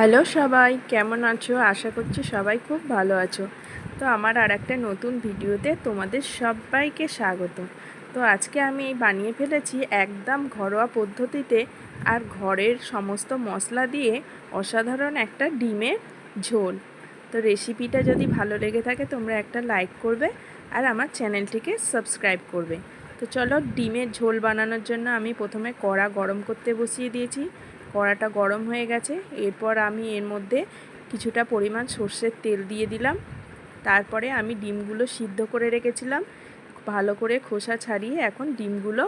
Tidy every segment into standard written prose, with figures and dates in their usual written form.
Hello সবাই, কেমন আছো? আশা করছি সবাই খুব ভালো আছো। তো আমার আর একটা নতুন ভিডিওতে তোমাদের সবাইকে স্বাগত। তো আজকে আমি বানিয়ে ফেলেছি একদম ঘরোয়া পদ্ধতিতে আর ঘরের সমস্ত মশলা দিয়ে অসাধারণ একটা ডিমের ঝোল। তো রেসিপিটা যদি ভালো লেগে থাকে তোমরা একটা লাইক করবে আর আমার চ্যানেলটিকে সাবস্ক্রাইব করবে। তো চলো, ডিমের ঝোল বানানোর জন্য আমি প্রথমে কড়া গরম করতে বসিয়ে দিয়েছি। কড়াটা গরম হয়ে গেছে। এরপর আমি এর মধ্যে কিছুটা পরিমাণ সর্ষের তেল দিয়ে দিলাম। তারপরে আমি ডিমগুলো সিদ্ধ করে রেখেছিলাম, ভালো করে খোসা ছাড়িয়ে এখন ডিমগুলো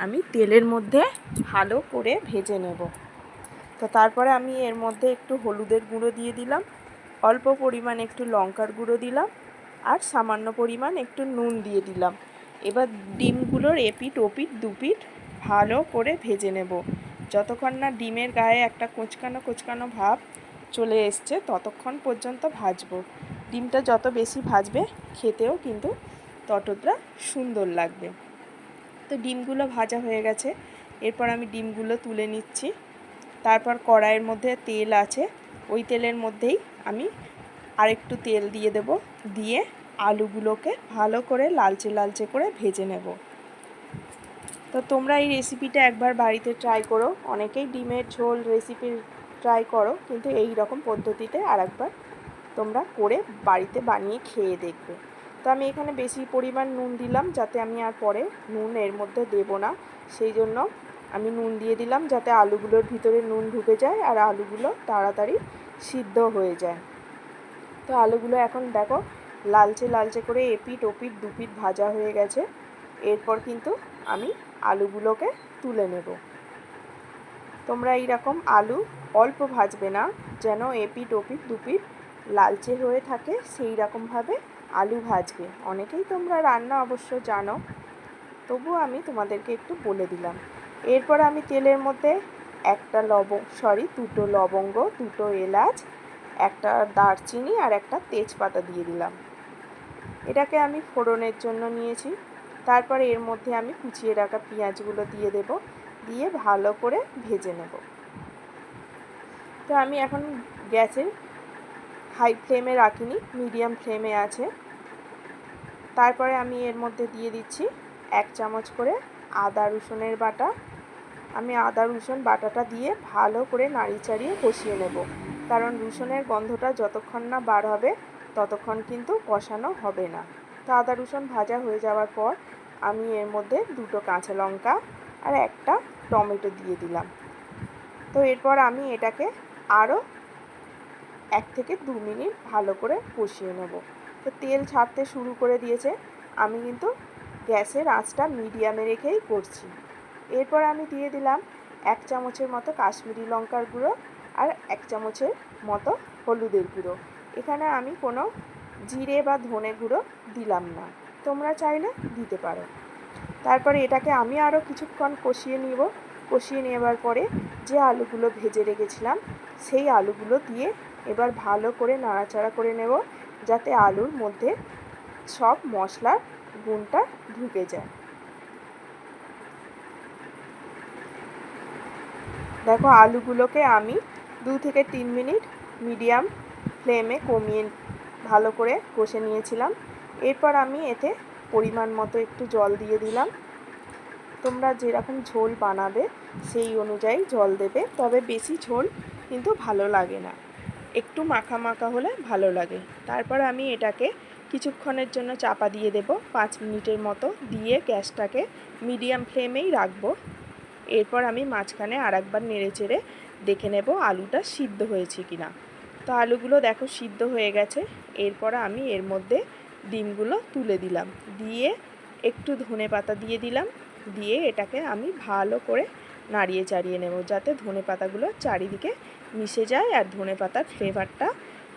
আমি তেলের মধ্যে ভালো করে ভেজে নেব। তো তারপরে আমি এর মধ্যে একটু হলুদের গুঁড়ো দিয়ে দিলাম, অল্প পরিমাণ একটু লঙ্কার গুঁড়ো দিলাম আর সামান্য পরিমাণ একটু নুন দিয়ে দিলাম। এবার ডিমগুলোর এপিঠ ওপিঠ দুপিঠ ভালো করে ভেজে নেব। যতক্ষণ না ডিমের গায়ে একটা কোঁচকানো কোঁচকানো ভাব চলে এসছে ততক্ষণ পর্যন্ত ভাজবো। ডিমটা যত বেশি ভাজবে খেতেও কিন্তু ততটা সুন্দর লাগবে। তো ডিমগুলো ভাজা হয়ে গেছে। এরপর আমি ডিমগুলো তুলে নিচ্ছি। তারপর কড়াইয়ের মধ্যে তেল আছে, ওই তেলের মধ্যেই আমি আরেকটু তেল দিয়ে দেব, দিয়ে আলুগুলোকে ভালো করে লালচে লালচে করে ভেজে নেব। তো তোমরা এই রেসিপিটা একবার বাড়িতে ট্রাই করো। অনেকেই ডিমের ঝোল রেসিপি ট্রাই করো, কিন্তু এই রকম পদ্ধতিতে আরেকবার তোমরা করে বাড়িতে বানিয়ে খেয়ে দেখবে। তো আমি এখানে বেশি পরিমাণ নুন দিলাম, যাতে আমি আর পরে নুন এর মধ্যে দেব না, সেই জন্য আমি নুন দিয়ে দিলাম যাতে আলুগুলোর ভিতরে নুন ঢুকে যায় আর আলুগুলো তাড়াতাড়ি সিদ্ধ হয়ে যায়। তো আলুগুলো এখন দেখো লালচে লালচে করে এপিঠ ওপিঠ দুপিঠ ভাজা হয়ে গেছে। এরপর কিন্তু আমি আলুগুলোকে তুলে নেব। তোমরা এইরকম আলু অল্প ভাজবে না, যেন এপিঠ ওপিঠ দুপিঠ লালচে হয়ে থাকে সেই রকমভাবে আলু ভাজবে। অনেকেই তোমরা রান্না অবশ্য জানো, তবুও আমি তোমাদেরকে একটু বলে দিলাম। এরপর আমি তেলের মধ্যে দুটো লবঙ্গ, দুটো এলাচ, একটা দারচিনি আর একটা তেজপাতা দিয়ে দিলাম। এটাকে আমি ফোড়নের জন্য নিয়েছি। তারপরে এর মধ্যে আমি কুচিয়ে রাখা পেঁয়াজগুলো দিয়ে দেব, দিয়ে ভালো করে ভেজে নেব। তো আমি এখন গ্যাসের হাই ফ্লেমে রাখিনি, মিডিয়াম ফ্লেমে আছে। তারপরে আমি এর মধ্যে দিয়ে দিচ্ছি 1 চামচ করে আদা রসুনের বাটা। আমি আদা রসুন বাটাটা দিয়ে ভালো করে নাড়িয়ে চাড়িয়ে কষিয়ে নেব, কারণ রসুনের গন্ধটা যতক্ষণ না বার হবে ততক্ষণ কিন্তু কষানো হবে না। তো আদা রসুন ভাজা হয়ে যাওয়ার পর আমি এর মধ্যে দুটো কাঁচা লঙ্কা আর একটা টমেটো দিয়ে দিলাম। তো এরপর আমি এটাকে আরও 1 থেকে 2 মিনিট ভালো করে কষিয়ে নেব। তো তেল ছাড়তে শুরু করে দিয়েছে, আমি কিন্তু গ্যাসের আঁচটা মিডিয়ামে রেখেই করছি। এরপর আমি দিয়ে দিলাম 1 চামচের মতো কাশ্মীরি লঙ্কার গুঁড়ো আর 1 চামচের মতো হলুদের গুঁড়ো। এখানে আমি কোনো জিরে বা ধনে গুঁড়ো দিলাম না, তোমরা চাইলে দিতে পারো। তারপরে এটাকে আমি আরও কিছুক্ষণ কষিয়ে নেবার পরে যে আলুগুলো ভেজে রেখেছিলাম সেই আলুগুলো দিয়ে এবার ভালো করে নাড়াচাড়া করে নেব, যাতে আলুর মধ্যে সব মশলার গুণটা ঢুকে যায়। দেখো আলুগুলোকে আমি 2 থেকে 3 মিনিট মিডিয়াম ফ্লেমে কমিয়ে ভালো করে কষে নিয়েছিলাম। এরপর আমি এতে পরিমাণ মতো একটু জল দিয়ে দিলাম। তোমরা যেরকম ঝোল বানাবে সেই অনুযায়ী জল দেবে, তবে বেশি ঝোল কিন্তু ভালো লাগে না, একটু মাখা মাখা হলে ভালো লাগে। তারপর আমি এটাকে কিছুক্ষণের জন্য চাপা দিয়ে দেব, 5 মিনিটের মতো, দিয়ে গ্যাসটাকে মিডিয়াম ফ্লেমেই রাখবো। এরপর আমি মাঝখানে আরেকবার নেড়ে চেড়ে দেখে নেব আলুটা সিদ্ধ হয়েছে কিনা। তো আলুগুলো দেখো সিদ্ধ হয়ে গেছে। এরপর আমি এর মধ্যে ডিমগুলো তুলে দিলাম, দিয়ে একটু ধনেপাতা দিয়ে দিলাম, দিয়ে এটাকে আমি ভালো করে নাড়িয়ে চাড়িয়ে নেব, যাতে ধনেপাতাগুলো চারিদিকে মিশে যায় আর ধনেপাতার ফ্লেভারটা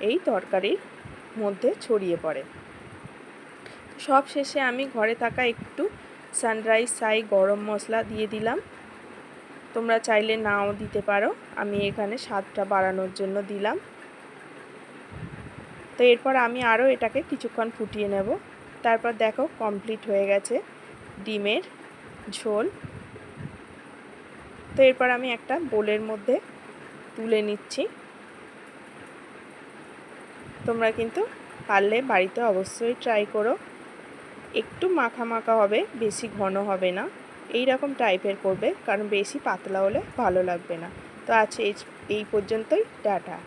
এই তরকারির মধ্যে ছড়িয়ে পড়ে। সব শেষে আমি ঘরে থাকা একটু সানরাইজ সাই গরম মশলা দিয়ে দিলাম, তোমরা চাইলে নাও দিতে পারো, আমি এখানে স্বাদটা বাড়ানোর জন্য দিলাম। তো এরপর আমি আরও এটাকে কিছুক্ষণ ফুটিয়ে নেব। তারপর দেখো কমপ্লিট হয়ে গেছে ডিমের ঝোল। তো এরপর আমি একটা বোলের মধ্যে তুলে নিচ্ছি। তোমরা কিন্তু পারলে বাড়িতে অবশ্যই ট্রাই করো। একটু মাখা মাখা হবে, বেশি ঘন হবে না, এই রকম টাইপের করবে, কারণ বেশি পাতলা হলে ভালো লাগবে না। তো আজ এই পর্যন্তই, টাটা।